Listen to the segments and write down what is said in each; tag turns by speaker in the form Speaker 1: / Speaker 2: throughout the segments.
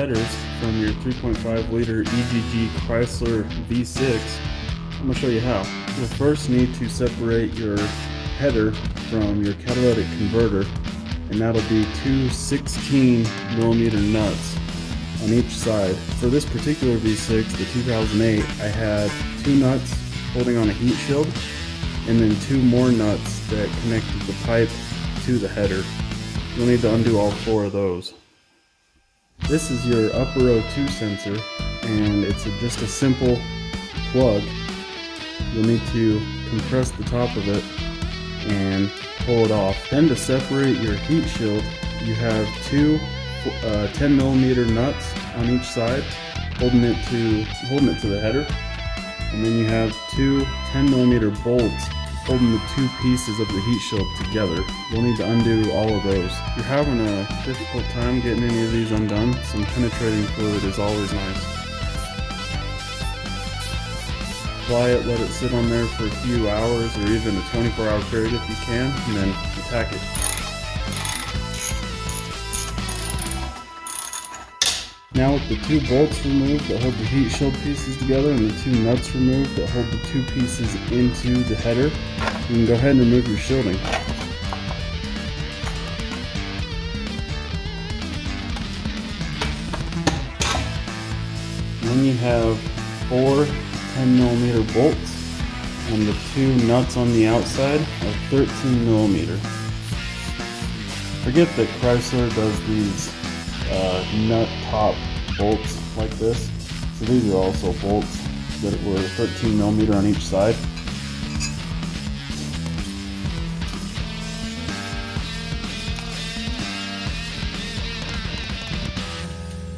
Speaker 1: headers from your 3.5 liter EGG Chrysler V6, I'm going to show you how. You'll first need to separate your header from your catalytic converter, and that'll be two 16mm nuts on each side. For this particular V6, the 2008, I had two nuts holding on a heat shield, and then two more nuts that connected the pipe to the header. You'll need to undo all four of those. This is your upper O2 sensor, and it's just a simple plug. You'll need to compress the top of it and pull it off. Then to separate your heat shield, you have two 10mm nuts on each side holding it to the header, and then you have two 10mm bolts holding the two pieces of the heat shield together. You'll need to undo all of those. If you're having a difficult time getting any of these undone, some penetrating fluid is always nice. Apply it, let it sit on there for a few hours or even a 24-hour period if you can, and then attack it. Now with the two bolts removed that hold the heat shield pieces together and the two nuts removed that hold the two pieces into the header, you can go ahead and remove your shielding. Then you have four 10mm bolts, and the two nuts on the outside are 13mm. Forget that Chrysler does these nut top bolts like this. So these are also bolts that were 13mm on each side.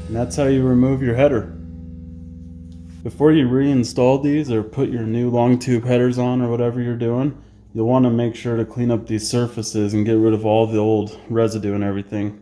Speaker 1: And that's how you remove your header. Before you reinstall these or put your new long tube headers on or whatever you're doing, you'll want to make sure to clean up these surfaces and get rid of all the old residue and everything.